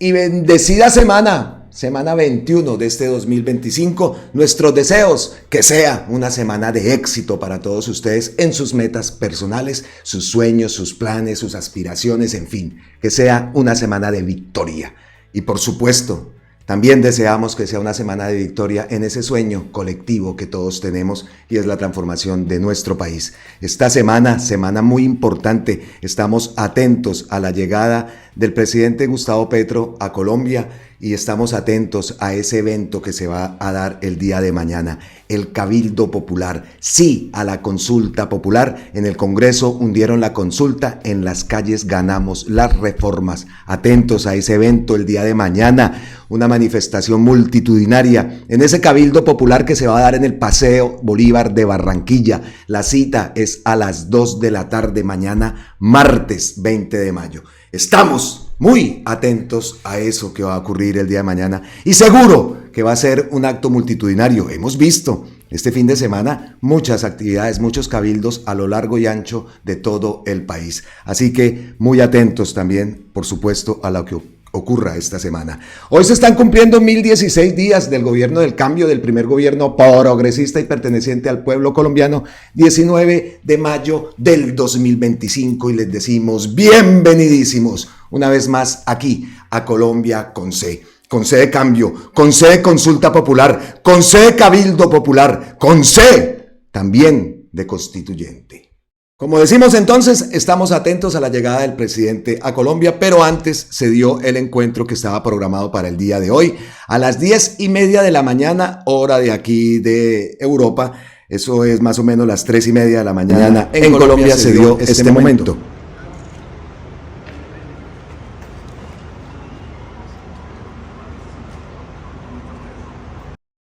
y bendecida semana, semana 21 de este 2025. Nuestros deseos, que sea una semana de éxito para todos ustedes en sus metas personales, sus sueños, sus planes, sus aspiraciones, en fin, que sea una semana de victoria. Y por supuesto, también deseamos que sea una semana de victoria en ese sueño colectivo que todos tenemos y es la transformación de nuestro país. Esta semana muy importante, estamos atentos a la llegada del presidente Gustavo Petro a Colombia y estamos atentos a ese evento que se va a dar el día de mañana, el Cabildo Popular. Sí a la consulta popular. En el Congreso hundieron la consulta, en las calles ganamos las reformas. Atentos a ese evento el día de mañana, una manifestación multitudinaria en ese Cabildo Popular que se va a dar en el Paseo Bolívar de Barranquilla. La cita es a las 2 de la tarde mañana, martes 20 de mayo. Estamos muy atentos a eso que va a ocurrir el día de mañana y seguro que va a ser un acto multitudinario. Hemos visto este fin de semana muchas actividades, muchos cabildos a lo largo y ancho de todo el país. Así que muy atentos también, por supuesto, a lo que ocurra esta semana. Hoy se están cumpliendo 1016 días del gobierno del cambio, del primer gobierno progresista y perteneciente al pueblo colombiano, 19 de mayo del 2025, y les decimos bienvenidísimos una vez más aquí a Colombia con C de cambio, con C de consulta popular, con C de cabildo popular, con C también de constituyente. Como decimos entonces, estamos atentos a la llegada del presidente a Colombia, pero antes se dio el encuentro que estaba programado para el día de hoy, a las 10:30 de la mañana, hora de aquí de Europa. Eso es más o menos las 3:30 de la mañana. En Colombia se dio este momento.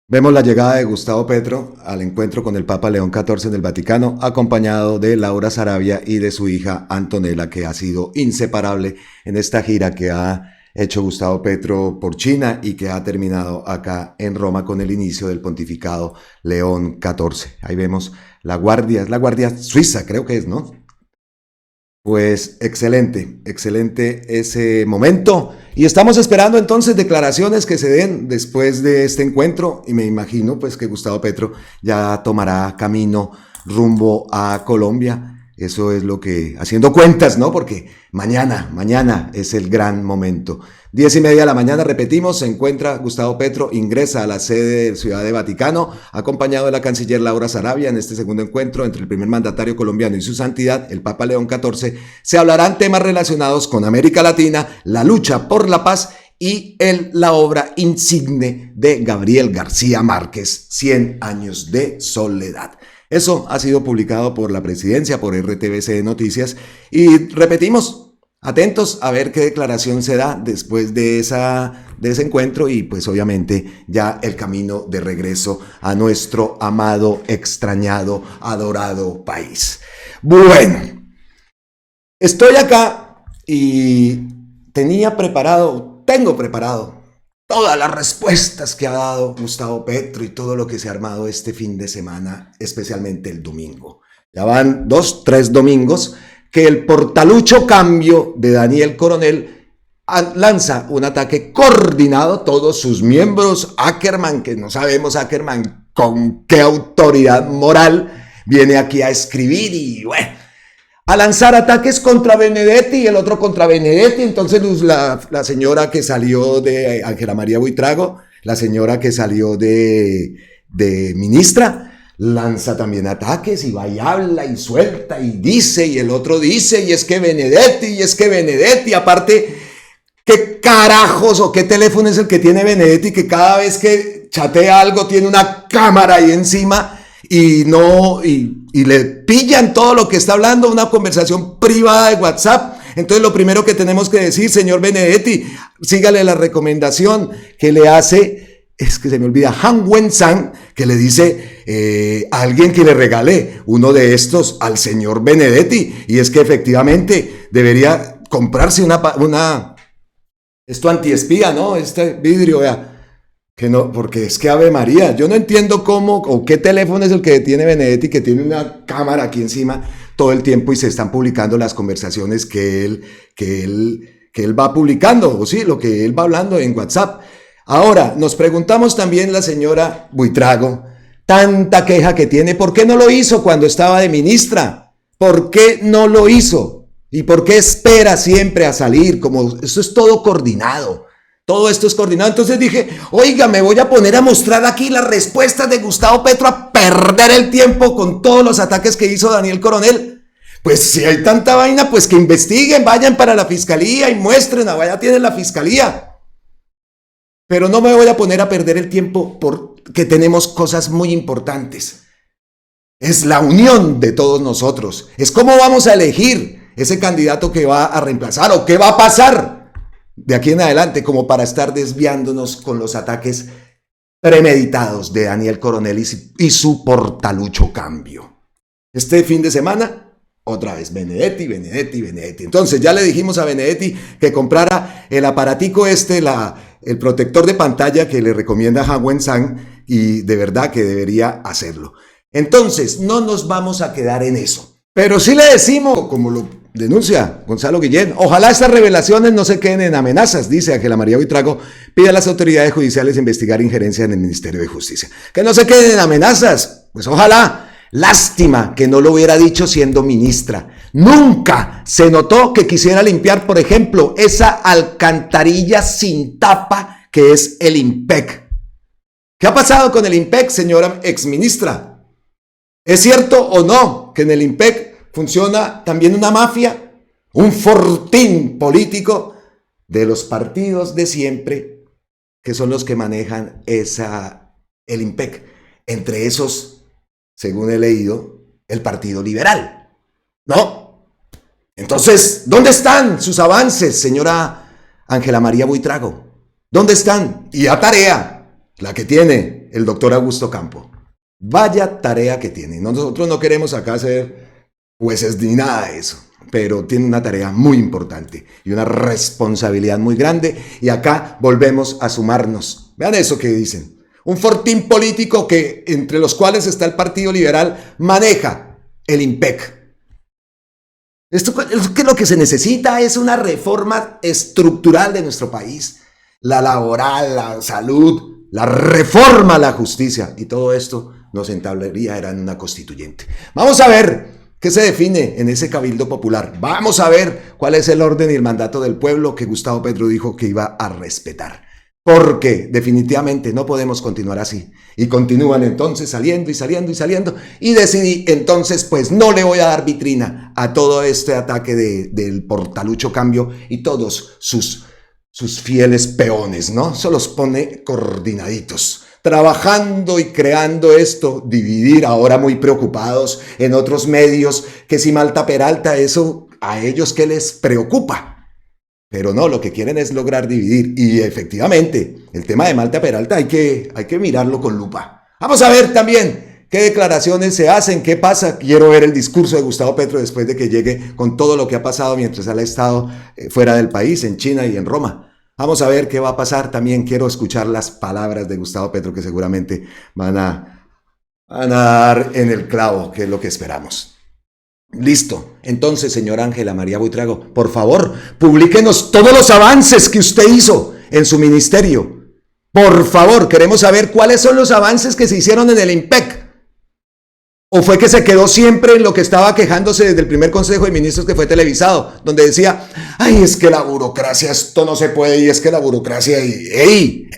Vemos la llegada de Gustavo Petro al encuentro con el Papa León XIV en el Vaticano, acompañado de Laura Sarabia y de su hija Antonella, que ha sido inseparable en esta gira que ha hecho Gustavo Petro por China y que ha terminado acá en Roma con el inicio del pontificado León XIV. Ahí vemos la guardia, es la guardia suiza, creo que es, ¿no? Pues excelente ese momento y estamos esperando entonces declaraciones que se den después de este encuentro y me imagino pues que Gustavo Petro ya tomará camino rumbo a Colombia. Eso es lo que, haciendo cuentas, ¿no? Porque mañana es el gran momento. 10:30 de la mañana, repetimos, se encuentra Gustavo Petro, ingresa a la sede de Ciudad de Vaticano, acompañado de la canciller Laura Sarabia. En este segundo encuentro entre el primer mandatario colombiano y su santidad, el Papa León XIV, se hablarán temas relacionados con América Latina, la lucha por la paz y la obra insigne de Gabriel García Márquez, 100 años de soledad. Eso ha sido publicado por la presidencia, por RTBC Noticias, y repetimos, atentos a ver qué declaración se da después de ese encuentro y pues obviamente ya el camino de regreso a nuestro amado, extrañado, adorado país. Bueno, estoy acá y tengo preparado todas las respuestas que ha dado Gustavo Petro y todo lo que se ha armado este fin de semana, especialmente el domingo. Ya van 3 domingos que el portalucho cambio de Daniel Coronel lanza un ataque coordinado, todos sus miembros, Ackerman, que no sabemos Ackerman con qué autoridad moral viene aquí a escribir y bueno, a lanzar ataques contra Benedetti y el otro contra Benedetti. Entonces la señora que salió de Ángela María Buitrago, la señora que salió de ministra, lanza también ataques y va y habla y suelta y dice y el otro dice y es que Benedetti, aparte, ¿qué carajos o qué teléfono es el que tiene Benedetti que cada vez que chatea algo tiene una cámara ahí encima y le pillan todo lo que está hablando, una conversación privada de WhatsApp? Entonces lo primero que tenemos que decir, señor Benedetti, sígale la recomendación que le hace, es que se me olvida, Han Wen-san, que le dice a alguien que le regale uno de estos al señor Benedetti, y es que efectivamente debería comprarse esto antiespía, ¿no? Este vidrio, vea. Que no, porque es que Ave María, yo no entiendo cómo o qué teléfono es el que tiene Benedetti, que tiene una cámara aquí encima todo el tiempo y se están publicando las conversaciones que que él va publicando, o sí, lo que él va hablando en WhatsApp. Ahora, nos preguntamos también la señora Buitrago, tanta queja que tiene, ¿por qué no lo hizo cuando estaba de ministra? ¿Por qué no lo hizo? ¿Y por qué espera siempre a salir? Como eso es todo coordinado. Todo esto es coordinado. Entonces dije, oiga, me voy a poner a mostrar aquí las respuestas de Gustavo Petro a perder el tiempo con todos los ataques que hizo Daniel Coronel. Pues si hay tanta vaina, pues que investiguen, vayan para la fiscalía y muestren, allá tienen la fiscalía. Pero no me voy a poner a perder el tiempo porque tenemos cosas muy importantes. Es la unión de todos nosotros. Es cómo vamos a elegir ese candidato que va a reemplazar o qué va a pasar de aquí en adelante, como para estar desviándonos con los ataques premeditados de Daniel Coronel y su portalucho cambio. Este fin de semana, otra vez Benedetti. Entonces ya le dijimos a Benedetti que comprara el aparatico el protector de pantalla que le recomienda Han Wen-san, y de verdad que debería hacerlo. Entonces no nos vamos a quedar en eso, pero sí le decimos, como lo denuncia Gonzalo Guillén, ojalá estas revelaciones no se queden en amenazas, dice Ángela María Buitrago, pide a las autoridades judiciales investigar injerencia en el Ministerio de Justicia. Que no se queden en amenazas, pues ojalá. Lástima que no lo hubiera dicho siendo ministra. Nunca se notó que quisiera limpiar, por ejemplo, esa alcantarilla sin tapa que es el IMPEC. ¿Qué ha pasado con el IMPEC, señora exministra? ¿Es cierto o no que en el IMPEC funciona también una mafia, un fortín político de los partidos de siempre, que son los que manejan el IMPEC? Entre esos, según he leído, el Partido Liberal, ¿no? Entonces, ¿dónde están sus avances, señora Ángela María Buitrago? ¿Dónde están? Y a tarea, la que tiene el doctor Augusto Campo. Vaya tarea que tiene. Nosotros no queremos acá ser jueces ni nada de eso, pero tiene una tarea muy importante y una responsabilidad muy grande, y acá volvemos a sumarnos. Vean eso que dicen. Un fortín político que, entre los cuales está el Partido Liberal, maneja el IMPEC. Esto que lo que se necesita es una reforma estructural de nuestro país. La laboral, la salud, la reforma a la justicia. Y todo esto nos entablaría en una constituyente. Vamos a ver qué se define en ese cabildo popular. Vamos a ver cuál es el orden y el mandato del pueblo que Gustavo Petro dijo que iba a respetar. Porque definitivamente no podemos continuar así. Y continúan entonces saliendo, y decidí entonces pues no le voy a dar vitrina a todo este ataque del portalucho cambio y todos sus fieles peones, ¿no? Se los pone coordinaditos, trabajando y creando esto, dividir, ahora muy preocupados en otros medios, que si Malta Peralta, eso a ellos ¿qué les preocupa? Pero no, lo que quieren es lograr dividir. Y efectivamente, el tema de Malta Peralta hay que mirarlo con lupa. Vamos a ver también qué declaraciones se hacen, qué pasa. Quiero ver el discurso de Gustavo Petro después de que llegue con todo lo que ha pasado mientras él ha estado fuera del país, en China y en Roma. Vamos a ver qué va a pasar. También quiero escuchar las palabras de Gustavo Petro, que seguramente van a dar en el clavo, que es lo que esperamos. Listo. Entonces, señora Ángela María Buitrago, por favor, publíquenos todos los avances que usted hizo en su ministerio. Por favor, queremos saber cuáles son los avances que se hicieron en el IMPEC. ¿O fue que se quedó siempre en lo que estaba quejándose desde el primer Consejo de Ministros que fue televisado, donde decía, ay, es que la burocracia, esto no se puede, y es que la burocracia, ¡ey!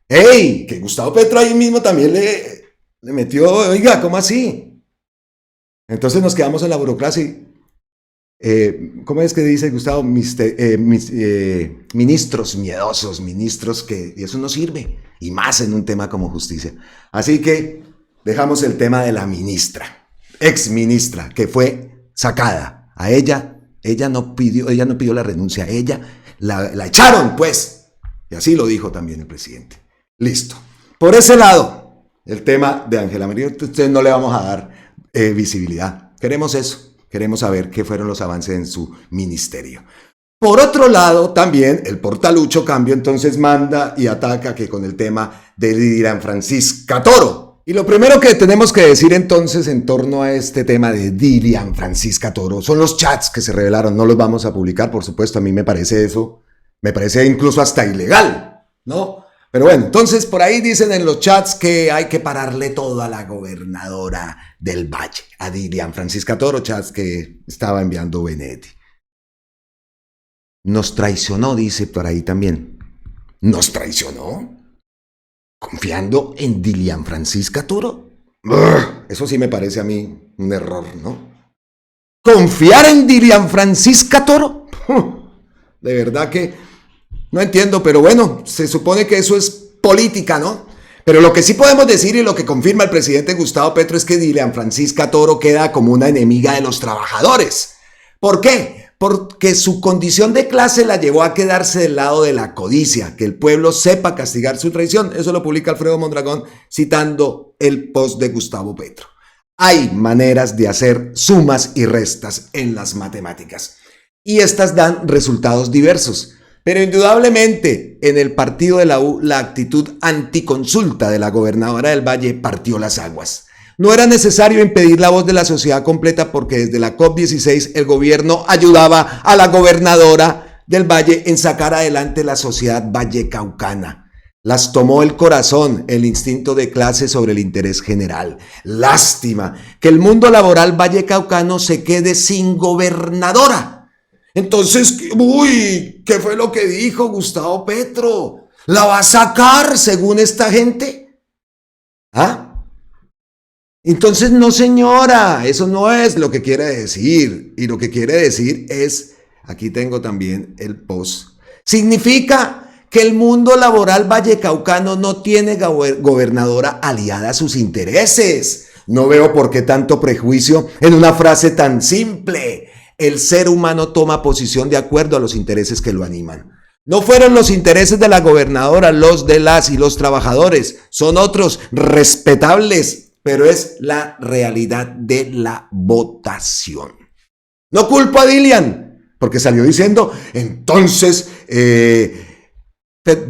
Que Gustavo Petro ahí mismo también le metió, oiga, ¿cómo así? Entonces nos quedamos en la burocracia. ¿Cómo es que dice Gustavo? Ministros miedosos, ministros que... Y eso no sirve, y más en un tema como justicia. Así que dejamos el tema de la ministra, exministra, que fue sacada. A ella no pidió la renuncia, ella la echaron, pues. Y así lo dijo también el presidente. Listo. Por ese lado, el tema de Ángela María, ustedes no le vamos a dar visibilidad. Queremos eso, queremos saber qué fueron los avances en su ministerio. Por otro lado, también el portalucho cambio entonces manda y ataca que con el tema de Lilian Francisca Toro, Y lo primero que tenemos que decir entonces en torno a este tema de Dilian Francisca Toro son los chats que se revelaron. No los vamos a publicar, por supuesto, a mí me parece eso, me parece incluso hasta ilegal, ¿no? Pero bueno, entonces por ahí dicen en los chats que hay que pararle todo a la gobernadora del Valle, a Dilian Francisca Toro, chats que estaba enviando Benedetti. Nos traicionó, dice por ahí también. ¿Nos traicionó? ¿Confiando en Dilian Francisca Toro? Eso sí me parece a mí un error, ¿no? ¿Confiar en Dilian Francisca Toro? De verdad que no entiendo, pero bueno, se supone que eso es política, ¿no? Pero lo que sí podemos decir y lo que confirma el presidente Gustavo Petro es que Dilian Francisca Toro queda como una enemiga de los trabajadores. ¿Por qué? Porque su condición de clase la llevó a quedarse del lado de la codicia, que el pueblo sepa castigar su traición. Eso lo publica Alfredo Mondragón citando el post de Gustavo Petro. Hay maneras de hacer sumas y restas en las matemáticas y estas dan resultados diversos. Pero indudablemente en el partido de la U la actitud anticonsulta de la gobernadora del Valle partió las aguas. No era necesario impedir la voz de la sociedad completa porque desde la COP16 el gobierno ayudaba a la gobernadora del Valle en sacar adelante la sociedad vallecaucana. Las tomó el corazón, el instinto de clase sobre el interés general. Lástima que el mundo laboral vallecaucano se quede sin gobernadora. Entonces, ¿qué fue lo que dijo Gustavo Petro? ¿La va a sacar según esta gente? ¿Ah? Entonces, no señora, eso no es lo que quiere decir. Y lo que quiere decir es, aquí tengo también el post, significa que el mundo laboral vallecaucano no tiene gobernadora aliada a sus intereses. No veo por qué tanto prejuicio en una frase tan simple. El ser humano toma posición de acuerdo a los intereses que lo animan. No fueron los intereses de la gobernadora los de las y los trabajadores, son otros respetables, pero es la realidad de la votación. No culpo a Dilian, porque salió diciendo, entonces,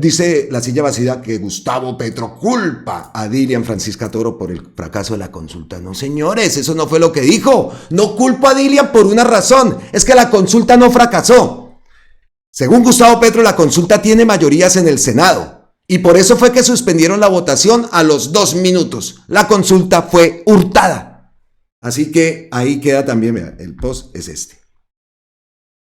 dice La Silla Vacía que Gustavo Petro culpa a Dilian Francisca Toro por el fracaso de la consulta. No, señores, eso no fue lo que dijo. No culpo a Dilian por una razón, es que la consulta no fracasó. Según Gustavo Petro, la consulta tiene mayorías en el Senado. Y por eso fue que suspendieron la votación a los 2 minutos. La consulta fue hurtada. Así que ahí queda también, mira, el post es este.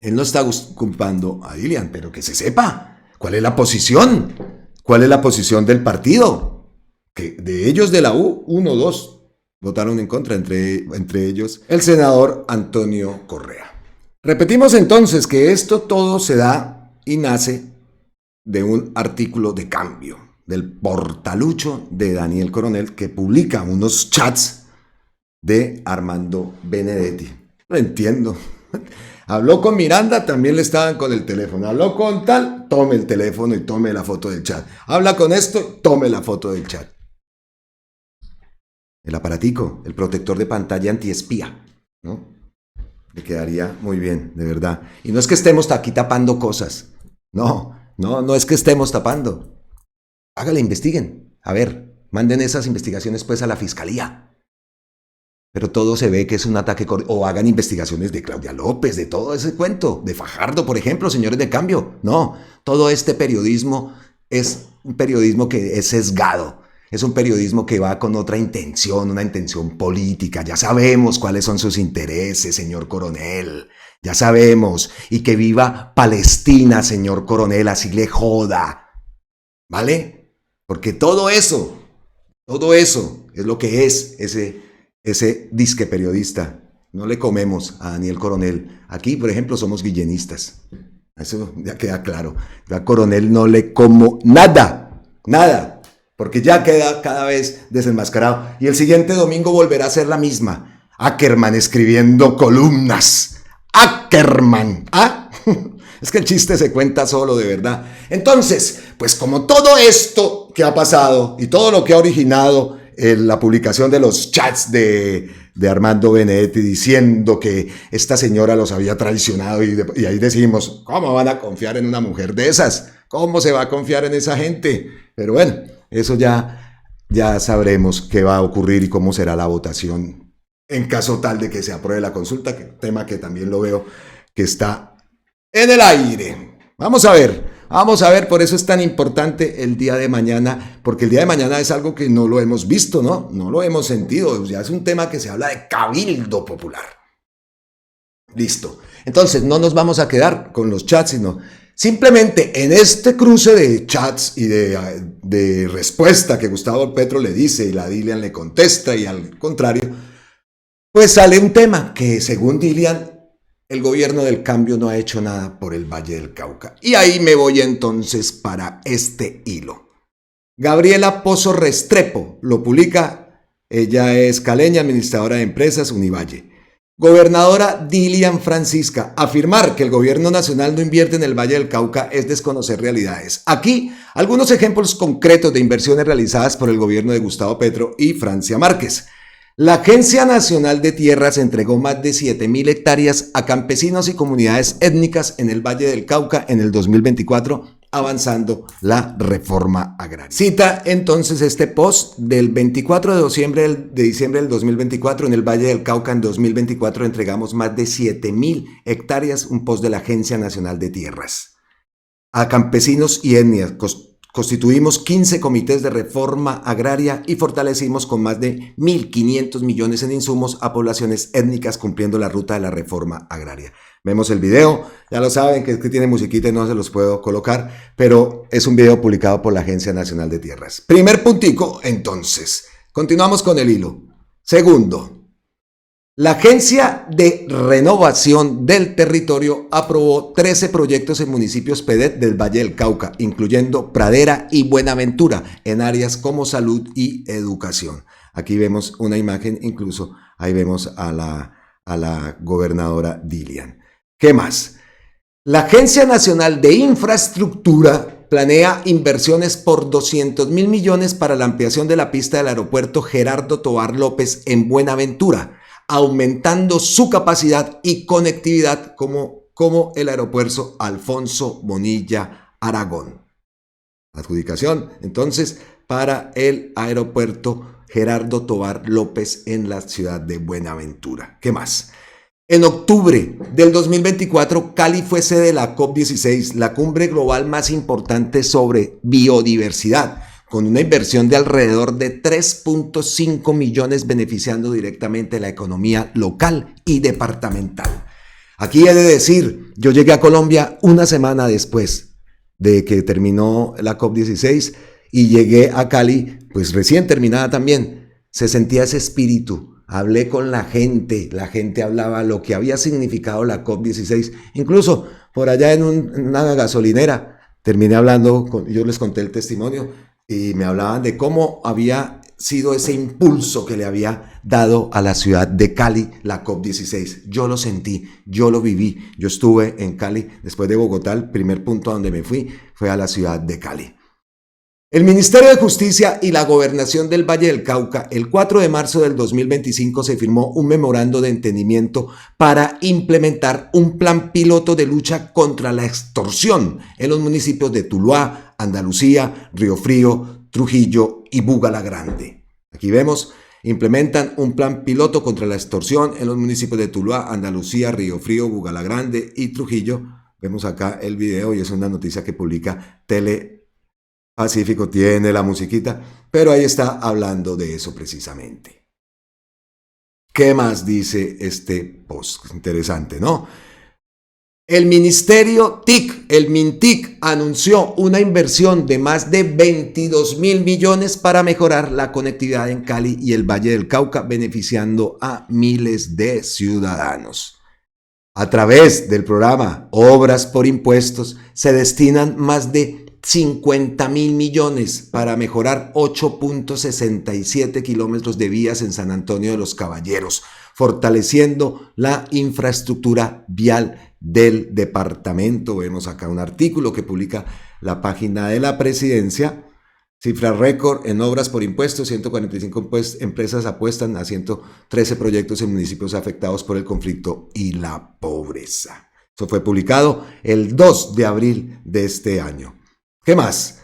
Él no está culpando a Dilian, pero que se sepa cuál es la posición. ¿Cuál es la posición del partido? Que de ellos de la U, 1, 2 votaron en contra, entre ellos el senador Antonio Correa. Repetimos entonces que esto todo se da y nace de un artículo de Cambio, del portalucho de Daniel Coronel, que publica unos chats de Armando Benedetti. No entiendo. Habló con Miranda, también le estaban con el teléfono. Habló con tal, tome el teléfono y tome la foto del chat. Habla con esto, tome la foto del chat. El aparatico, el protector de pantalla antiespía, ¿no? Le quedaría muy bien, de verdad. Y no es que estemos aquí tapando cosas. No es que estemos tapando. Hágale, investiguen. A ver, manden esas investigaciones pues a la fiscalía. Pero todo se ve que es un ataque, o hagan investigaciones de Claudia López, de todo ese cuento, de Fajardo, por ejemplo, señores de Cambio. No, todo este periodismo es un periodismo que es sesgado. Es un periodismo que va con otra intención, una intención política. Ya sabemos cuáles son sus intereses, señor Coronel. Ya sabemos. Y que viva Palestina, señor Coronel, así le joda. ¿Vale? Porque todo eso es lo que es ese disque periodista. No le comemos a Daniel Coronel. Aquí, por ejemplo, somos guillenistas. Eso ya queda claro. Yo a Coronel no le como nada. Porque ya queda cada vez desenmascarado. Y el siguiente domingo volverá a ser la misma. Ackerman escribiendo columnas. Ackerman. ¿Ah? Es que el chiste se cuenta solo, de verdad. Entonces, pues como todo esto que ha pasado y todo lo que ha originado la publicación de los chats de Armando Benedetti diciendo que esta señora los había traicionado y ahí decimos, ¿cómo van a confiar en una mujer de esas? ¿Cómo se va a confiar en esa gente? Pero bueno, eso ya ya sabremos qué va a ocurrir y cómo será la votación en caso tal de que se apruebe la consulta, tema que también lo veo que está en el aire. Vamos a ver, por eso es tan importante el día de mañana, porque el día de mañana es algo que no lo hemos visto, ¿no? No lo hemos sentido, ya es un tema que se habla de cabildo popular. Listo. Entonces, no nos vamos a quedar con los chats, sino simplemente en este cruce de chats y de respuesta que Gustavo Petro le dice y la Dilian le contesta y al contrario, pues sale un tema que según Dilian, el gobierno del cambio no ha hecho nada por el Valle del Cauca. Y ahí me voy entonces para este hilo. Gabriela Pozo Restrepo lo publica, ella es caleña, administradora de empresas, Univalle. Gobernadora Dilian Francisca, afirmar que el gobierno nacional no invierte en el Valle del Cauca es desconocer realidades. Aquí, algunos ejemplos concretos de inversiones realizadas por el gobierno de Gustavo Petro y Francia Márquez. La Agencia Nacional de Tierras entregó más de 7.000 hectáreas a campesinos y comunidades étnicas en el Valle del Cauca en el 2024, avanzando la reforma agraria. Cita entonces este post del 24 de diciembre del 2024, en el Valle del Cauca en 2024 entregamos más de 7.000 hectáreas, un post de la Agencia Nacional de Tierras, a campesinos y etnias. Constituimos 15 comités de reforma agraria y fortalecimos con más de 1.500 millones en insumos a poblaciones étnicas cumpliendo la ruta de la reforma agraria. Vemos el video, ya lo saben que tiene musiquita y no se los puedo colocar, pero es un video publicado por la Agencia Nacional de Tierras. Primer puntico, entonces. Continuamos con el hilo. Segundo. La Agencia de Renovación del Territorio aprobó 13 proyectos en municipios PEDET del Valle del Cauca, incluyendo Pradera y Buenaventura, en áreas como salud y educación. Aquí vemos una imagen, incluso ahí vemos a la gobernadora Dilian. ¿Qué más? La Agencia Nacional de Infraestructura planea inversiones por 200.000 millones para la ampliación de la pista del aeropuerto Gerardo Tovar López en Buenaventura, aumentando su capacidad y conectividad como el aeropuerto Alfonso Bonilla Aragón. Adjudicación, entonces, para el aeropuerto Gerardo Tovar López en la ciudad de Buenaventura. ¿Qué más? En octubre del 2024, Cali fue sede de la COP16, la cumbre global más importante sobre biodiversidad, con una inversión de alrededor de 3.5 millones beneficiando directamente la economía local y departamental. Aquí he de decir, yo llegué a Colombia una semana después de que terminó la COP16 y llegué a Cali, pues recién terminada también. Se sentía ese espíritu. Hablé con la gente hablaba lo que había significado la COP16. Incluso por allá en una gasolinera terminé hablando, yo les conté el testimonio y me hablaban de cómo había sido ese impulso que le había dado a la ciudad de Cali la COP16. Yo lo sentí, yo lo viví. Yo estuve en Cali después de Bogotá. El primer punto a donde me fui fue a la ciudad de Cali. El Ministerio de Justicia y la Gobernación del Valle del Cauca, el 4 de marzo del 2025 se firmó un memorando de entendimiento para implementar un plan piloto de lucha contra la extorsión en los municipios de Tuluá, Andalucía, Río Frío, Trujillo y Bugalagrande. Aquí vemos, implementan un plan piloto contra la extorsión en los municipios de Tuluá, Andalucía, Río Frío, Bugalagrande y Trujillo. Vemos acá el video y es una noticia que publica Telepacífico, tiene la musiquita, pero ahí está hablando de eso precisamente. ¿Qué más dice este post? Interesante, ¿no? El Ministerio TIC, el MINTIC, anunció una inversión de más de 22.000 millones para mejorar la conectividad en Cali y el Valle del Cauca, beneficiando a miles de ciudadanos. A través del programa Obras por Impuestos, se destinan más de 50.000 millones para mejorar 8.67 kilómetros de vías en San Antonio de los Caballeros, fortaleciendo la infraestructura vial del departamento. Vemos acá un artículo que publica la página de la presidencia. Cifra récord en obras por impuestos, 145 empresas apuestan a 113 proyectos en municipios afectados por el conflicto y la pobreza. Eso fue publicado el 2 de abril de este año. ¿Qué más?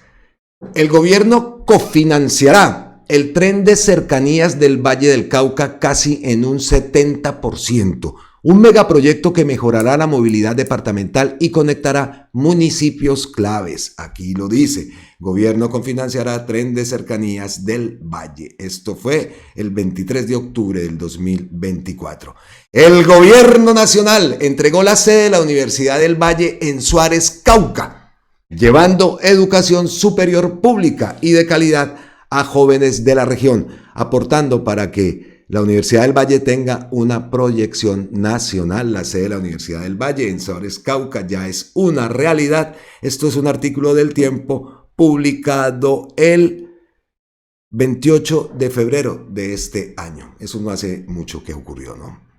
El gobierno cofinanciará el tren de cercanías del Valle del Cauca casi en un 70%. Un megaproyecto que mejorará la movilidad departamental y conectará municipios claves. Aquí lo dice, gobierno confinanciará tren de cercanías del Valle. Esto fue el 23 de octubre del 2024. El gobierno nacional entregó la sede de la Universidad del Valle en Suárez, Cauca, llevando educación superior pública y de calidad a jóvenes de la región, aportando para que la Universidad del Valle tenga una proyección nacional. La sede de la Universidad del Valle en Suárez, Cauca, ya es una realidad. Esto es un artículo del Tiempo publicado el 28 de febrero de este año. Eso no hace mucho que ocurrió, ¿no?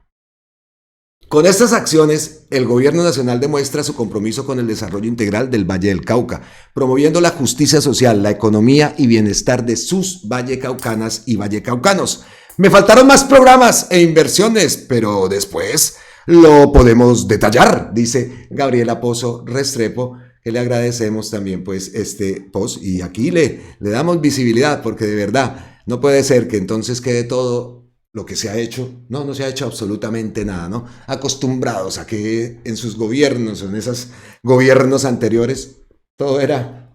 Con estas acciones, el gobierno nacional demuestra su compromiso con el desarrollo integral del Valle del Cauca, promoviendo la justicia social, la economía y bienestar de sus vallecaucanas y vallecaucanos. Me faltaron más programas e inversiones, pero después lo podemos detallar, dice Gabriela Pozo Restrepo, que le agradecemos también pues este post, y aquí le damos visibilidad, porque de verdad no puede ser que entonces quede todo lo que se ha hecho. No se ha hecho absolutamente nada, ¿no? Acostumbrados a que en sus gobiernos, en esos gobiernos anteriores, todo era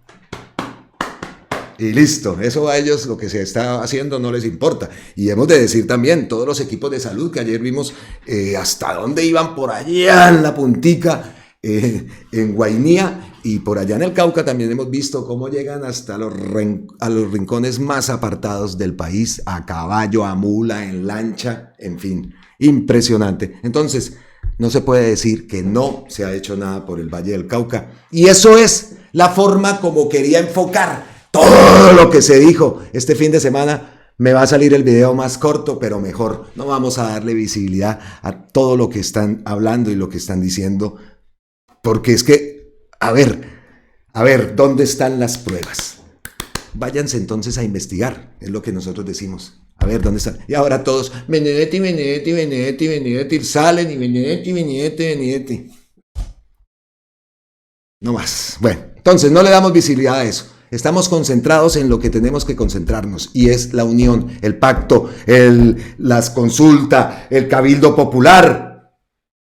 y listo. Eso a ellos lo que se está haciendo no les importa. Y hemos de decir también, todos los equipos de salud que ayer vimos hasta dónde iban por allá en la puntica, en Guainía, y por allá en el Cauca también hemos visto cómo llegan hasta a los rincones más apartados del país, a caballo, a mula, en lancha, en fin, impresionante. Entonces, no se puede decir que no se ha hecho nada por el Valle del Cauca, y eso es la forma como quería enfocar todo lo que se dijo este fin de semana. Me va a salir el video más corto, pero mejor. No vamos a darle visibilidad a todo lo que están hablando y lo que están diciendo, porque es que, a ver, ¿dónde están las pruebas? Váyanse entonces a investigar, es lo que nosotros decimos. A ver, ¿dónde están? Y ahora todos, Benedetti, salen y Benedetti. No más. Bueno, entonces no le damos visibilidad a eso. Estamos concentrados en lo que tenemos que concentrarnos, y es la unión, el pacto, las consultas, el cabildo popular,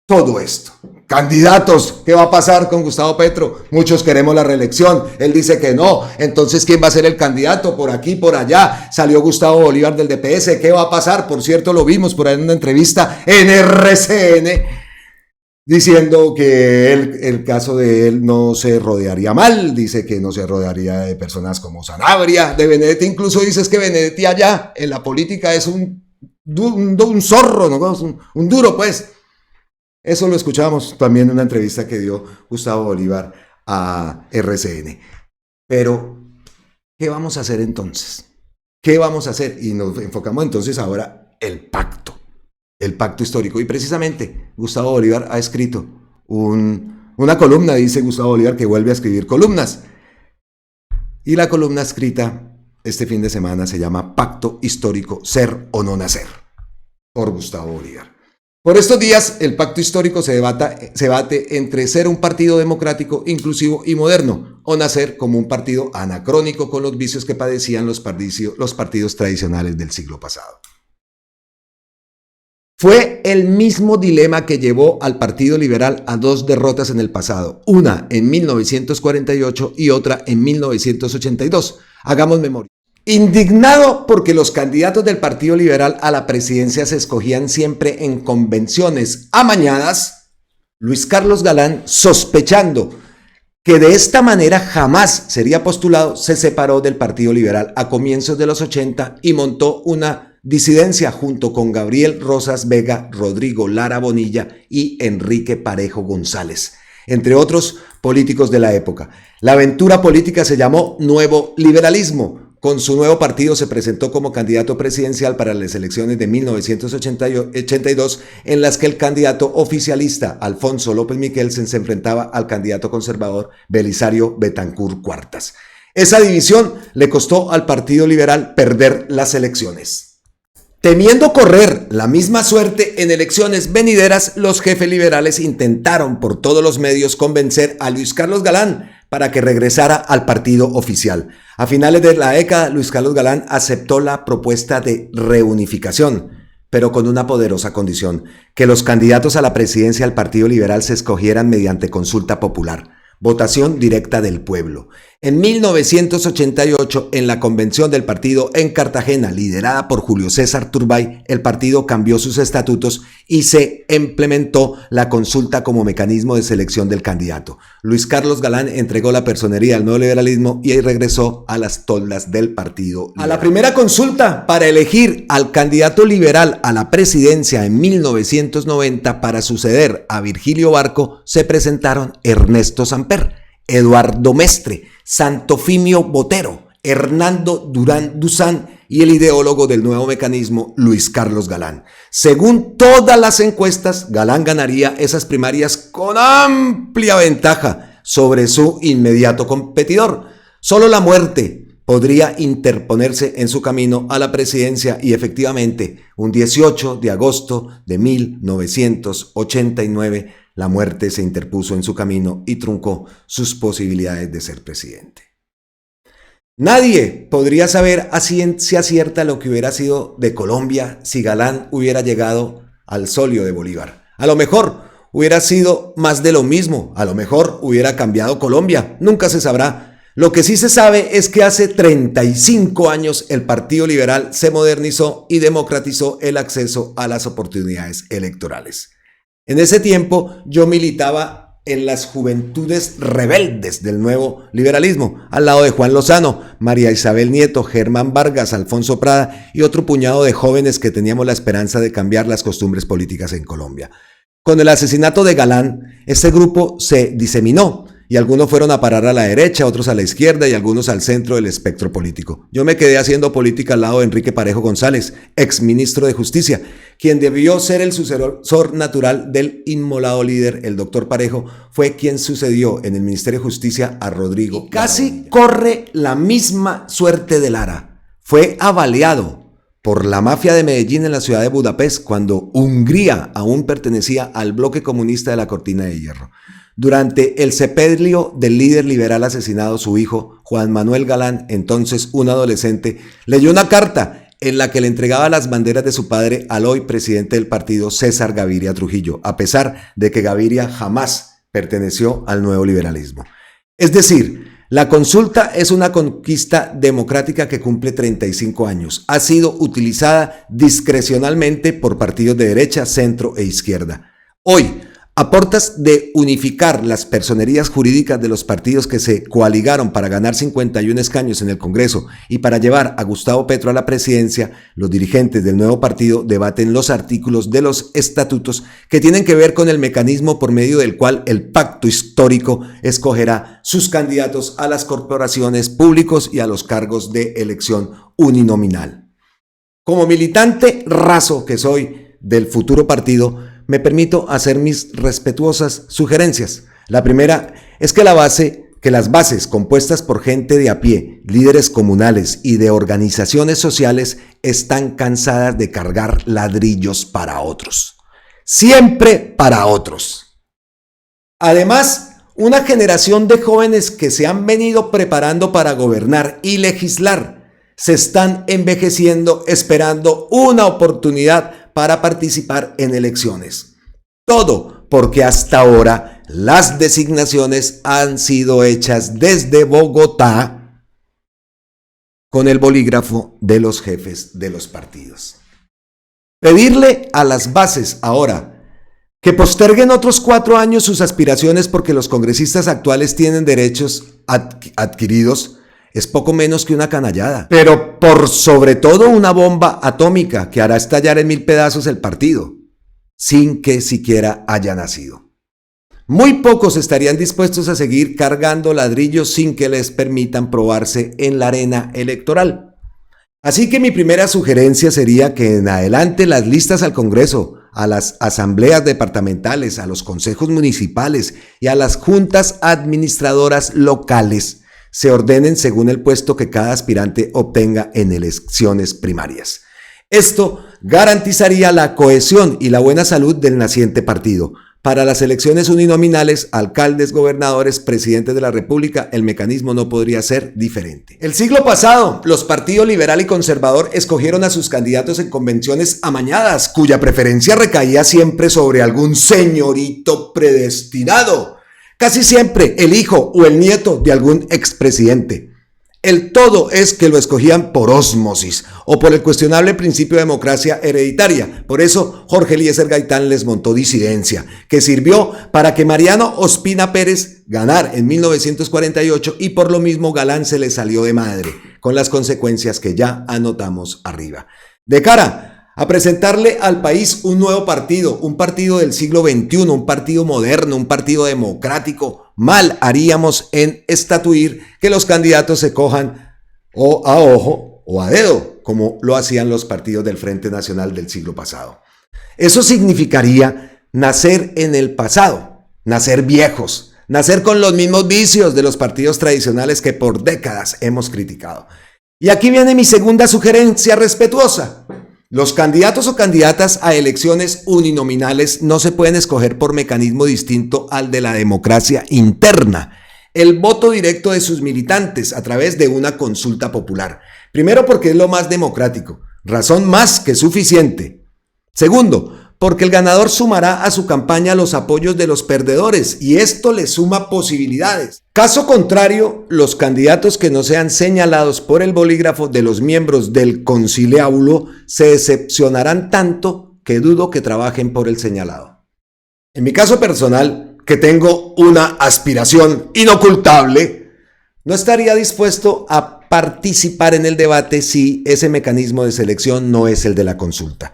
todo esto. Candidatos, ¿qué va a pasar con Gustavo Petro? Muchos queremos la reelección, él dice que no. Entonces, ¿quién va a ser el candidato? Por aquí, por allá, salió Gustavo Bolívar del DPS, ¿qué va a pasar? Por cierto, lo vimos por ahí en una entrevista en RCN, diciendo que el caso de él no se rodearía mal, dice que no se rodearía de personas como Sanabria, de Benedetti. Incluso dices que Benedetti allá en la política es un zorro, ¿no? Un duro, pues. Eso lo escuchamos también en una entrevista que dio Gustavo Bolívar a RCN. Pero, ¿qué vamos a hacer entonces? ¿Qué vamos a hacer? Y nos enfocamos entonces ahora el pacto histórico. Y precisamente Gustavo Bolívar ha escrito una columna, dice Gustavo Bolívar, que vuelve a escribir columnas. Y la columna escrita este fin de semana se llama Pacto Histórico, ser o no nacer, por Gustavo Bolívar. Por estos días, el pacto histórico se debate entre ser un partido democrático, inclusivo y moderno, o nacer como un partido anacrónico con los vicios que padecían los partidos tradicionales del siglo pasado. Fue el mismo dilema que llevó al Partido Liberal a dos derrotas en el pasado, una en 1948 y otra en 1982. Hagamos memoria. Indignado porque los candidatos del Partido Liberal a la presidencia se escogían siempre en convenciones amañadas, Luis Carlos Galán, sospechando que de esta manera jamás sería postulado, se separó del Partido Liberal a comienzos de los 80 y montó una disidencia junto con Gabriel Rosas Vega, Rodrigo Lara Bonilla y Enrique Parejo González, entre otros políticos de la época. La aventura política se llamó Nuevo Liberalismo. Con su nuevo partido se presentó como candidato presidencial para las elecciones de 1982, en las que el candidato oficialista Alfonso López Miquelsen se enfrentaba al candidato conservador Belisario Betancur Cuartas. Esa división le costó al Partido Liberal perder las elecciones. Temiendo correr la misma suerte en elecciones venideras, los jefes liberales intentaron por todos los medios convencer a Luis Carlos Galán para que regresara al partido oficial. A finales de la década, Luis Carlos Galán aceptó la propuesta de reunificación, pero con una poderosa condición: que los candidatos a la presidencia del Partido Liberal se escogieran mediante consulta popular, votación directa del pueblo. En 1988, en la convención del partido en Cartagena, liderada por Julio César Turbay, el partido cambió sus estatutos y se implementó la consulta como mecanismo de selección del candidato. Luis Carlos Galán entregó la personería al nuevo liberalismo y regresó a las toldas del partido liberal. A la primera consulta para elegir al candidato liberal a la presidencia en 1990 para suceder a Virgilio Barco se presentaron Ernesto Samper, Eduardo Mestre, Santofimio Botero, Hernando Durán Duzán y el ideólogo del nuevo mecanismo, Luis Carlos Galán. Según todas las encuestas, Galán ganaría esas primarias con amplia ventaja sobre su inmediato competidor. Solo la muerte podría interponerse en su camino a la presidencia y efectivamente, un 18 de agosto de 1989, la muerte se interpuso en su camino y truncó sus posibilidades de ser presidente. Nadie podría saber a ciencia cierta lo que hubiera sido de Colombia si Galán hubiera llegado al solio de Bolívar. A lo mejor hubiera sido más de lo mismo, a lo mejor hubiera cambiado Colombia, nunca se sabrá. Lo que sí se sabe es que hace 35 años el Partido Liberal se modernizó y democratizó el acceso a las oportunidades electorales. En ese tiempo yo militaba en las juventudes rebeldes del nuevo liberalismo, al lado de Juan Lozano, María Isabel Nieto, Germán Vargas, Alfonso Prada y otro puñado de jóvenes que teníamos la esperanza de cambiar las costumbres políticas en Colombia. Con el asesinato de Galán, este grupo se diseminó y algunos fueron a parar a la derecha, otros a la izquierda y algunos al centro del espectro político. Yo me quedé haciendo política al lado de Enrique Parejo González, exministro de Justicia, quien debió ser el sucesor natural del inmolado líder. El doctor Parejo fue quien sucedió en el Ministerio de Justicia a Rodrigo. Y casi corre la misma suerte de Lara. Fue avaliado por la mafia de Medellín en la ciudad de Budapest cuando Hungría aún pertenecía al bloque comunista de la Cortina de Hierro. Durante el sepelio del líder liberal asesinado, su hijo, Juan Manuel Galán, entonces un adolescente, leyó una carta en la que le entregaba las banderas de su padre al hoy presidente del partido, César Gaviria Trujillo, a pesar de que Gaviria jamás perteneció al nuevo liberalismo. Es decir, la consulta es una conquista democrática que cumple 35 años. Ha sido utilizada discrecionalmente por partidos de derecha, centro e izquierda. Hoy, a portas de unificar las personerías jurídicas de los partidos que se coaligaron para ganar 51 escaños en el Congreso y para llevar a Gustavo Petro a la presidencia, los dirigentes del nuevo partido debaten los artículos de los estatutos que tienen que ver con el mecanismo por medio del cual el pacto histórico escogerá sus candidatos a las corporaciones públicos y a los cargos de elección uninominal. Como militante raso que soy del futuro partido, me permito hacer mis respetuosas sugerencias. La primera es que las bases compuestas por gente de a pie, líderes comunales y de organizaciones sociales están cansadas de cargar ladrillos para otros. Siempre para otros. Además, una generación de jóvenes que se han venido preparando para gobernar y legislar se están envejeciendo esperando una oportunidad para participar en elecciones. Todo porque hasta ahora las designaciones han sido hechas desde Bogotá con el bolígrafo de los jefes de los partidos. Pedirle a las bases ahora que posterguen otros 4 años sus aspiraciones porque los congresistas actuales tienen derechos adquiridos es poco menos que una canallada, pero por sobre todo una bomba atómica que hará estallar en 1000 pedazos el partido, sin que siquiera haya nacido. Muy pocos estarían dispuestos a seguir cargando ladrillos sin que les permitan probarse en la arena electoral. Así que mi primera sugerencia sería que en adelante las listas al Congreso, a las asambleas departamentales, a los consejos municipales y a las juntas administradoras locales se ordenen según el puesto que cada aspirante obtenga en elecciones primarias. Esto garantizaría la cohesión y la buena salud del naciente partido. Para las elecciones uninominales, alcaldes, gobernadores, presidentes de la República, el mecanismo no podría ser diferente. El siglo pasado, los partidos liberal y conservador escogieron a sus candidatos en convenciones amañadas, cuya preferencia recaía siempre sobre algún señorito predestinado, casi siempre el hijo o el nieto de algún expresidente. El todo es que lo escogían por ósmosis o por el cuestionable principio de democracia hereditaria. Por eso Jorge Eliezer Gaitán les montó disidencia, que sirvió para que Mariano Ospina Pérez ganara en 1948 y por lo mismo Galán se le salió de madre, con las consecuencias que ya anotamos arriba. De cara a presentarle al país un nuevo partido, un partido del siglo XXI, un partido moderno, un partido democrático, mal haríamos en estatuir que los candidatos se cojan o a ojo o a dedo, como lo hacían los partidos del Frente Nacional del siglo pasado. Eso significaría nacer en el pasado, nacer viejos, nacer con los mismos vicios de los partidos tradicionales que por décadas hemos criticado. Y aquí viene mi segunda sugerencia respetuosa. Los candidatos o candidatas a elecciones uninominales no se pueden escoger por mecanismo distinto al de la democracia interna, el voto directo de sus militantes a través de una consulta popular. Primero, porque es lo más democrático, razón más que suficiente. Segundo, porque el ganador sumará a su campaña los apoyos de los perdedores y esto le suma posibilidades. Caso contrario, los candidatos que no sean señalados por el bolígrafo de los miembros del conciliábulo se decepcionarán tanto que dudo que trabajen por el señalado. En mi caso personal, que tengo una aspiración inocultable, no estaría dispuesto a participar en el debate si ese mecanismo de selección no es el de la consulta.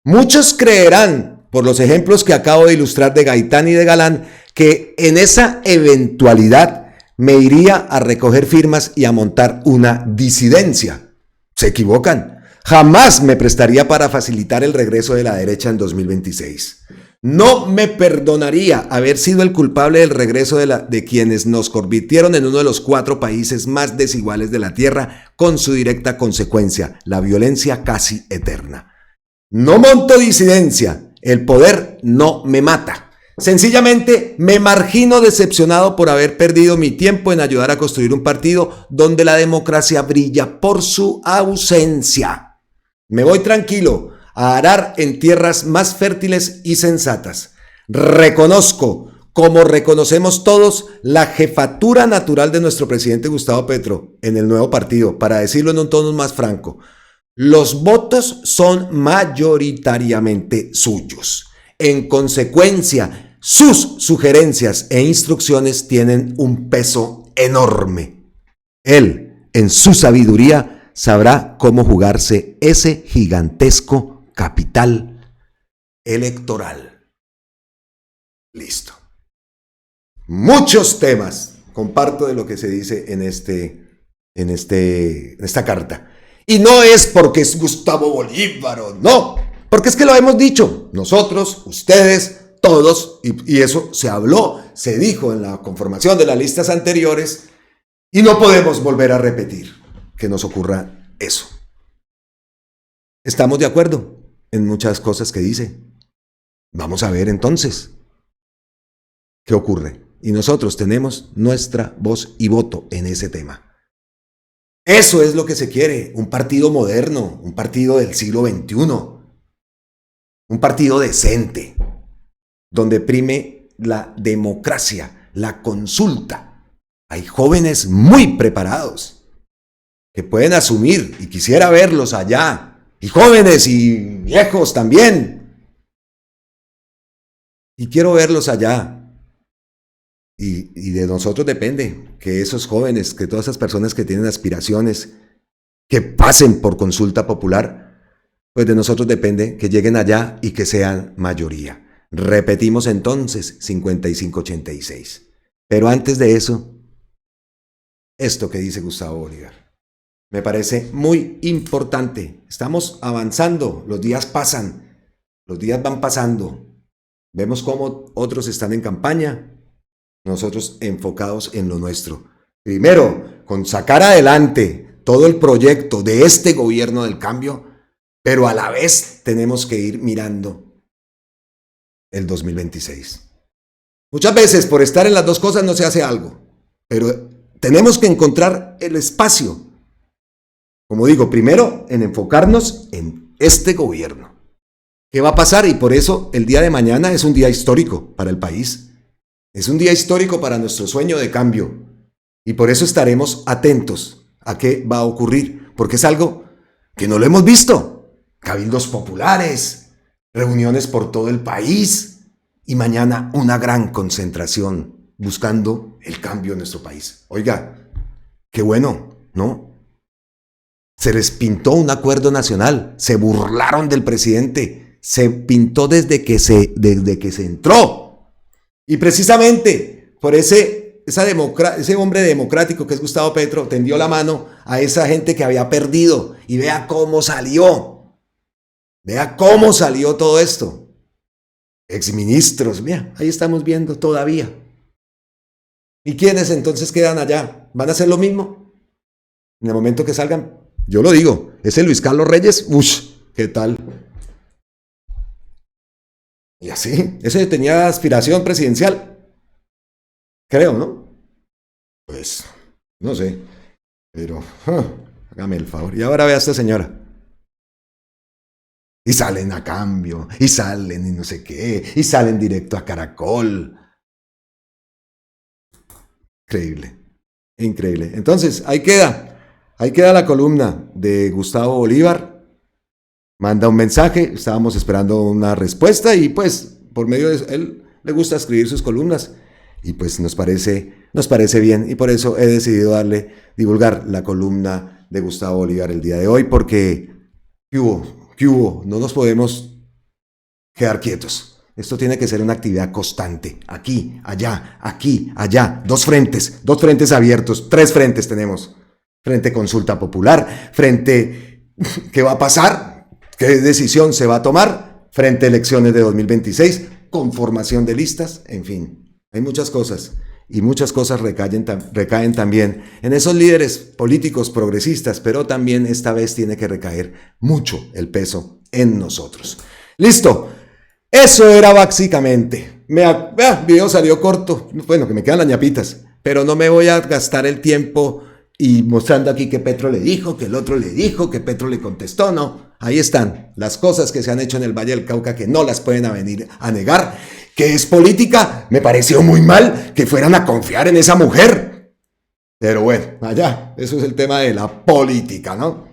Muchos creerán, por los ejemplos que acabo de ilustrar de Gaitán y de Galán, que en esa eventualidad me iría a recoger firmas y a montar una disidencia. Se equivocan. Jamás me prestaría para facilitar el regreso de la derecha en 2026. No me perdonaría haber sido el culpable del regreso de quienes nos convirtieron en uno de los 4 países más desiguales de la Tierra, con su directa consecuencia, la violencia casi eterna. No monto disidencia, el poder no me mata. Sencillamente me margino decepcionado por haber perdido mi tiempo en ayudar a construir un partido donde la democracia brilla por su ausencia. Me voy tranquilo a arar en tierras más fértiles y sensatas. Reconozco, como reconocemos todos, la jefatura natural de nuestro presidente Gustavo Petro en el nuevo partido, para decirlo en un tono más franco. Los votos son mayoritariamente suyos. En consecuencia, sus sugerencias e instrucciones tienen un peso enorme. Él, en su sabiduría, sabrá cómo jugarse ese gigantesco capital electoral. Listo. Muchos temas. Comparto de lo que se dice en esta carta. Y no es porque es Gustavo Bolívar, no, porque es que lo hemos dicho, nosotros, ustedes, todos, y eso se habló, se dijo en la conformación de las listas anteriores, y no podemos volver a repetir que nos ocurra eso. Estamos de acuerdo en muchas cosas que dice. Vamos a ver entonces qué ocurre. Y nosotros tenemos nuestra voz y voto en ese tema. Eso es lo que se quiere, un partido moderno, un partido del siglo XXI, un partido decente, donde prime la democracia, la consulta. Hay jóvenes muy preparados que pueden asumir, y quisiera verlos allá, y jóvenes y viejos también, y quiero verlos allá. Y de nosotros depende que esos jóvenes, que todas esas personas que tienen aspiraciones, que pasen por consulta popular, pues de nosotros depende que lleguen allá y que sean mayoría. Repetimos entonces 55-86. Pero antes de eso, esto que dice Gustavo Bolívar, me parece muy importante. Estamos avanzando, los días pasan, los días van pasando. Vemos cómo otros están en campaña, nosotros enfocados en lo nuestro. Primero, con sacar adelante todo el proyecto de este gobierno del cambio, pero a la vez tenemos que ir mirando el 2026. Muchas veces por estar en las dos cosas no se hace algo, pero tenemos que encontrar el espacio, como digo, primero en enfocarnos en este gobierno. ¿Qué va a pasar? Y por eso el día de mañana es un día histórico para el país. Es un día histórico para nuestro sueño de cambio. Y por eso estaremos atentos a qué va a ocurrir, porque es algo que no lo hemos visto. Cabildos populares, reuniones por todo el país y mañana una gran concentración buscando el cambio en nuestro país. Oiga, qué bueno, ¿no? Se les pintó un acuerdo nacional, se burlaron del presidente, se pintó desde que se entró. Y precisamente por ese hombre democrático que es Gustavo Petro tendió la mano a esa gente que había perdido. Y vea cómo salió todo esto. Exministros, mira, ahí estamos viendo todavía. ¿Y quiénes entonces quedan allá? ¿Van a hacer lo mismo? En el momento que salgan, yo lo digo, ese Luis Carlos Reyes, uff, ¿qué tal? Y así, ese tenía aspiración presidencial, creo, ¿no? Pues, no sé, pero hágame el favor. Y ahora vea a esta señora. Y salen a cambio, y salen y no sé qué, y salen directo a Caracol. Increíble, increíble. Entonces, ahí queda la columna de Gustavo Bolívar. Manda un mensaje, estábamos esperando una respuesta y pues por medio de él le gusta escribir sus columnas y pues nos parece bien y por eso he decidido divulgar la columna de Gustavo Bolívar el día de hoy porque ¿qué hubo? ¿Qué hubo? No nos podemos quedar quietos. Esto tiene que ser una actividad constante. Aquí, allá. Dos frentes abiertos. Tres frentes tenemos. Frente consulta popular, frente ¿qué va a pasar? ¿Qué decisión se va a tomar? Frente elecciones de 2026, conformación de listas, en fin. Hay muchas cosas. Y muchas cosas recaen también en esos líderes políticos progresistas, pero también esta vez tiene que recaer mucho el peso en nosotros. Listo. Eso era básicamente. El video salió corto. Bueno, que me quedan las ñapitas. Pero no me voy a gastar el tiempo y mostrando aquí que Petro le dijo, que el otro le dijo, que Petro le contestó. No, ahí están las cosas que se han hecho en el Valle del Cauca que no las pueden venir a negar. Que es política, me pareció muy mal que fueran a confiar en esa mujer. Pero bueno, allá, eso es el tema de la política, ¿no?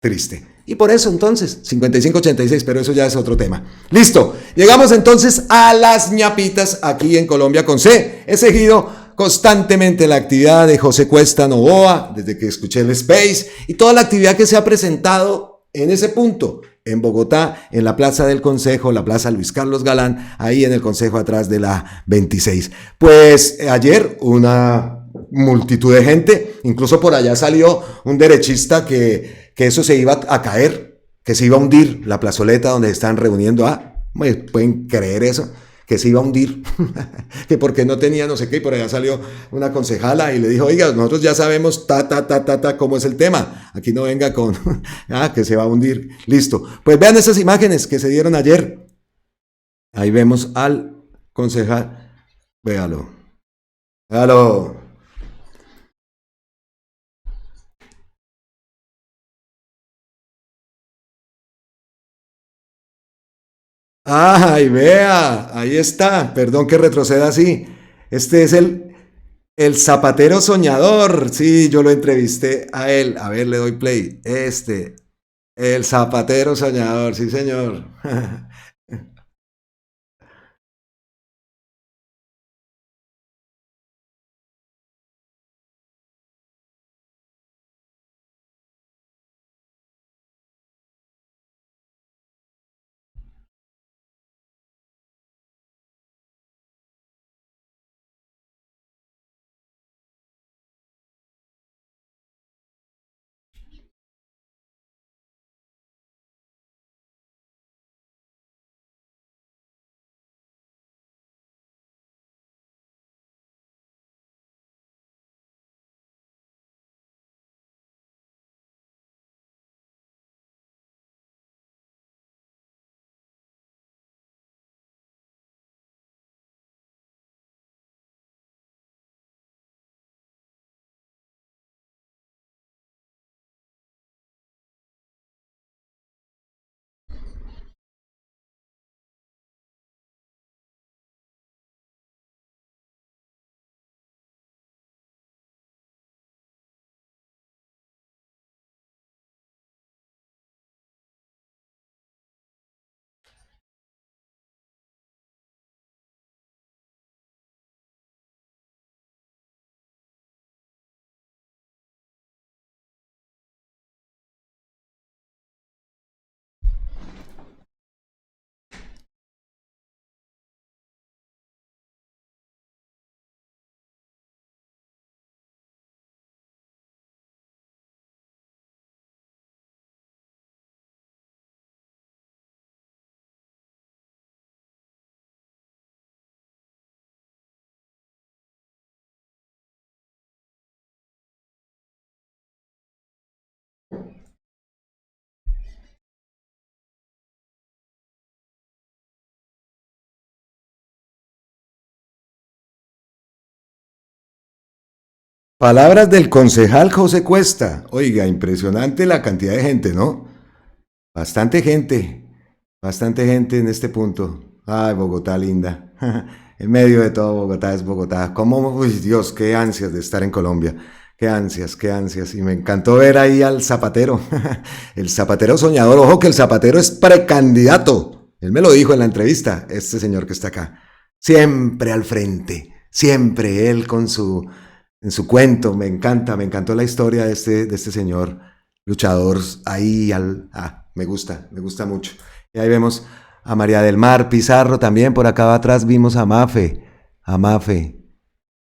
Triste. Y por eso entonces, 5586, pero eso ya es otro tema. Listo, llegamos entonces a las ñapitas aquí en Colombia con C. He seguido constantemente la actividad de José Cuesta Novoa, desde que escuché el Space, y toda la actividad que se ha presentado en ese punto, en Bogotá, en la Plaza del Consejo, la Plaza Luis Carlos Galán, ahí en el Consejo atrás de la 26. Pues ayer una multitud de gente, incluso por allá salió un derechista que eso se iba a caer, que se iba a hundir la plazoleta donde se están reuniendo. ¿Pueden creer eso? Que se iba a hundir, que porque no tenía no sé qué, y por allá salió una concejala y le dijo, oiga, nosotros ya sabemos cómo es el tema, aquí no venga con, que se va a hundir, listo. Pues vean esas imágenes que se dieron ayer, ahí vemos al concejal, véalo. Ay, vea, ahí está. Perdón que retroceda así. Este es el zapatero soñador. Sí, yo lo entrevisté a él. A ver, le doy play. El zapatero soñador, sí, señor. Palabras del concejal José Cuesta. Oiga, impresionante la cantidad de gente, ¿no? Bastante gente en este punto. Ay, Bogotá linda. En medio de todo Bogotá es Bogotá. ¿Cómo? Uy, Dios, qué ansias de estar en Colombia. Qué ansias, qué ansias. Y me encantó ver ahí al Zapatero. El Zapatero soñador. Ojo que el Zapatero es precandidato. Él me lo dijo en la entrevista, este señor que está acá. Siempre al frente. Siempre él en su cuento. Me encantó la historia de este señor luchador ahí me gusta mucho. Y ahí vemos a María del Mar Pizarro también, por acá atrás vimos a Mafe,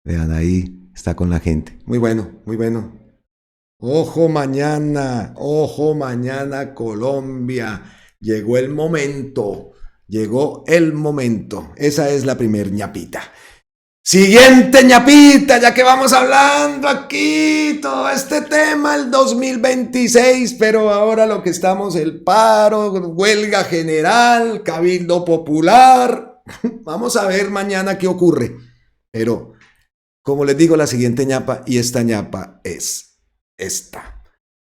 vean ahí, está con la gente. Muy bueno, muy bueno. Ojo mañana Colombia, llegó el momento, esa es la primer ñapita. Siguiente ñapita, ya que vamos hablando aquí, todo este tema, el 2026, pero ahora lo que estamos, el paro, huelga general, cabildo popular, vamos a ver mañana qué ocurre. Pero, como les digo, la siguiente ñapa, y esta ñapa es esta.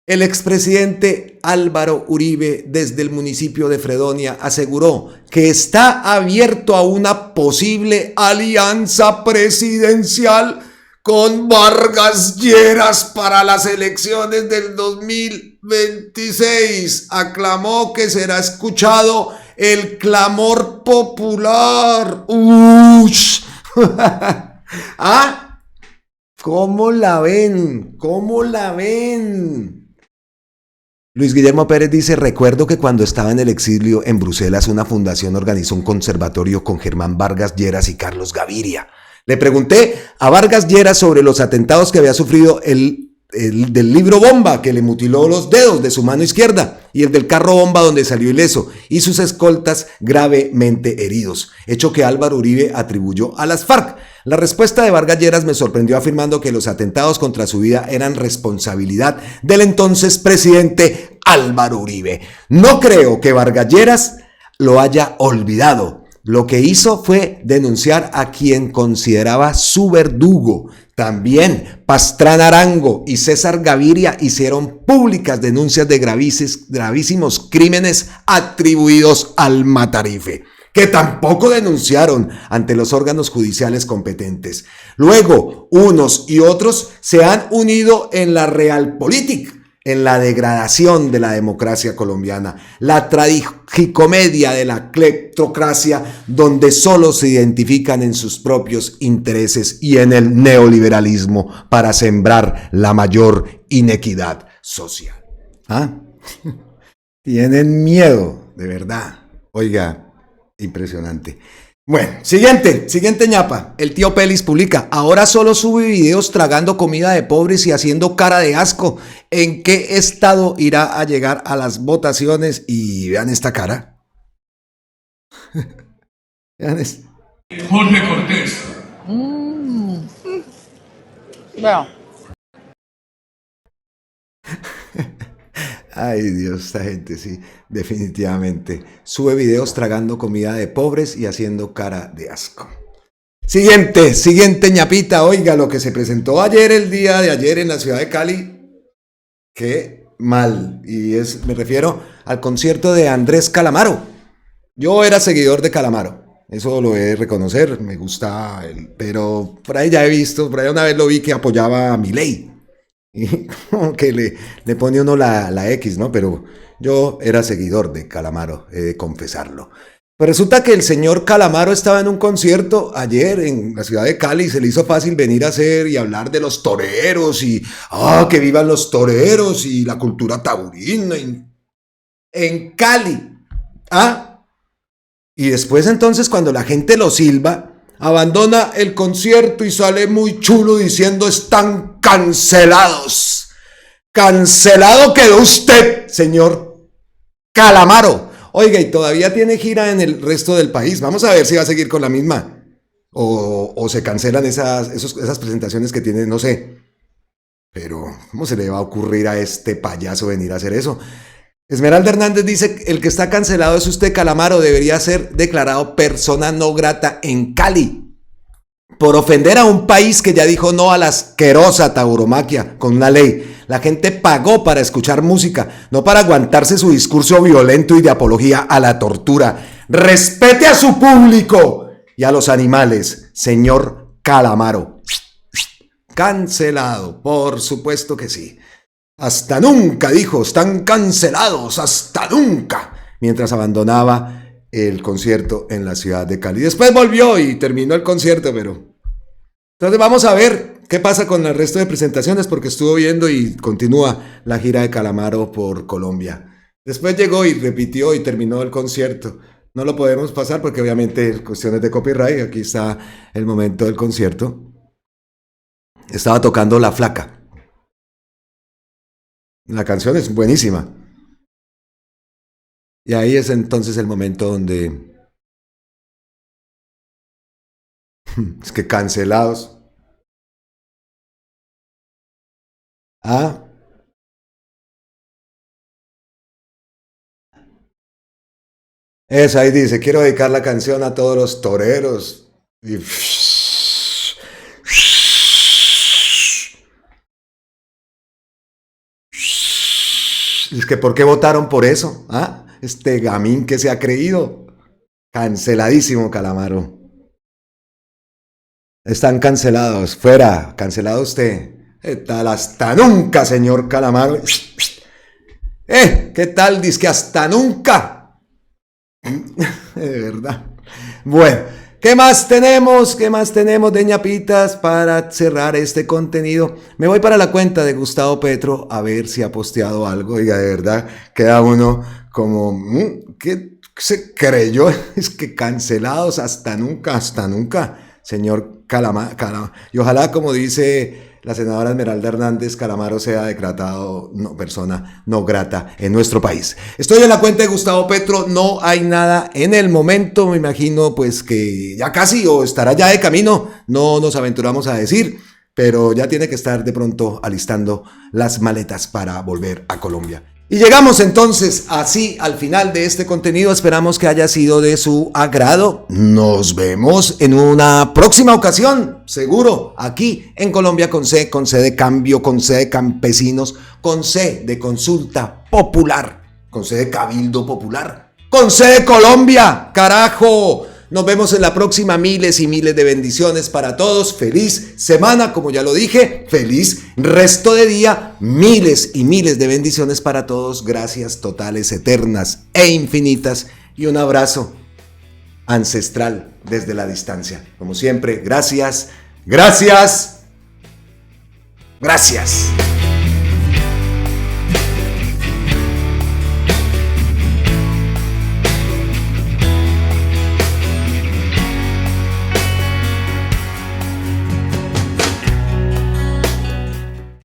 El expresidente Álvaro Uribe, desde el municipio de Fredonia, aseguró que está abierto a una posible alianza presidencial con Vargas Lleras para las elecciones del 2026. Aclamó que será escuchado el clamor popular. ¡Ush! ¿Ah? ¿Cómo la ven? Luis Guillermo Pérez dice, recuerdo que cuando estaba en el exilio en Bruselas, una fundación organizó un conservatorio con Germán Vargas Lleras y Carlos Gaviria. Le pregunté a Vargas Lleras sobre los atentados que había sufrido el del libro bomba, que le mutiló los dedos de su mano izquierda, y el del carro bomba, donde salió ileso, y sus escoltas gravemente heridos, hecho que Álvaro Uribe atribuyó a las FARC. La respuesta de Vargas Lleras me sorprendió, afirmando que los atentados contra su vida eran responsabilidad del entonces presidente Álvaro Uribe. No creo que Vargas Lleras lo haya olvidado. Lo que hizo fue denunciar a quien consideraba su verdugo. También Pastrana Arango y César Gaviria hicieron públicas denuncias de gravísimos crímenes atribuidos al Matarife, que tampoco denunciaron ante los órganos judiciales competentes. Luego, unos y otros se han unido en la realpolitik, en la degradación de la democracia colombiana, la tragicomedia de la cleptocracia, donde solo se identifican en sus propios intereses y en el neoliberalismo para sembrar la mayor inequidad social. ¿Ah? Tienen miedo, de verdad. Oiga, impresionante. Bueno, siguiente ñapa. El tío Pelis publica, ahora solo sube videos tragando comida de pobres y haciendo cara de asco. ¿En qué estado irá a llegar a las votaciones? Y vean esta cara. Vean esto. Jorge Cortés. Veo. Ay, Dios, esta gente sí, definitivamente. Sube videos tragando comida de pobres y haciendo cara de asco. Siguiente ñapita. Oiga, lo que se presentó el día de ayer en la ciudad de Cali. Qué mal. Y me refiero al concierto de Andrés Calamaro. Yo era seguidor de Calamaro. Eso lo he de reconocer. Me gusta él. Pero por ahí ya he visto, por ahí una vez lo vi que apoyaba a Milei. Y como que le pone uno la X, ¿no? Pero yo era seguidor de Calamaro, he de confesarlo. Pero resulta que el señor Calamaro estaba en un concierto ayer en la ciudad de Cali y se le hizo fácil venir a hacer y hablar de los toreros y que vivan los toreros y la cultura taurina en Cali. Y después entonces cuando la gente lo silba, abandona el concierto y sale muy chulo diciendo están cancelados. Cancelado quedó usted, señor Calamaro. Oiga, y todavía tiene gira en el resto del país. Vamos a ver si va a seguir con la misma. O se cancelan esas presentaciones que tiene, no sé. Pero, ¿cómo se le va a ocurrir a este payaso venir a hacer eso? Esmeralda Hernández dice, el que está cancelado es usted, Calamaro, debería ser declarado persona no grata en Cali. por ofender a un país que ya dijo no a la asquerosa tauromaquia con una ley. La gente pagó para escuchar música, no para aguantarse su discurso violento y de apología a la tortura. Respete a su público y a los animales, señor Calamaro. Cancelado, por supuesto que sí. Hasta nunca, dijo, están cancelados, hasta nunca. Mientras abandonaba el concierto en la ciudad de Cali. Después volvió y terminó el concierto, pero... Entonces vamos a ver qué pasa con el resto de presentaciones, porque estuvo viendo y continúa la gira de Calamaro por Colombia. Después llegó y repitió y terminó el concierto. No lo podemos pasar porque obviamente cuestiones de copyright. Aquí está el momento del concierto. Estaba tocando La Flaca. La canción es buenísima. Y ahí es entonces el momento donde... Es que cancelados. Ah. Eso ahí dice, quiero dedicar la canción a todos los toreros. Y... Es que ¿por qué votaron por eso? ¿Ah? Este gamín que se ha creído. Canceladísimo, Calamaro. Están cancelados. Fuera. Cancelado usted. ¿Qué tal? Hasta nunca, señor Calamaro. ¿Qué tal? Dice que hasta nunca. De verdad. Bueno, ¿qué más tenemos? ¿Qué más tenemos de ñapitas para cerrar este contenido? Me voy para la cuenta de Gustavo Petro a ver si ha posteado algo. Oiga, de verdad, queda uno como... ¿Qué se creyó? Es que cancelados hasta nunca, señor Calamaro. Y ojalá, como dice la senadora Esmeralda Hernández, Calamaro sea decretado persona no grata en nuestro país. Estoy en la cuenta de Gustavo Petro, no hay nada en el momento, me imagino pues que ya casi o estará ya de camino, no nos aventuramos a decir, pero ya tiene que estar de pronto alistando las maletas para volver a Colombia. Y llegamos entonces así al final de este contenido. Esperamos que haya sido de su agrado. Nos vemos en una próxima ocasión, seguro, aquí en Colombia con C de cambio, con C de campesinos, con C de consulta popular, con C de cabildo popular, con C de Colombia, carajo. Nos vemos en la próxima, miles y miles de bendiciones para todos, feliz semana, como ya lo dije, feliz resto de día, miles y miles de bendiciones para todos, gracias totales, eternas e infinitas y un abrazo ancestral desde la distancia. Como siempre, gracias, gracias, gracias.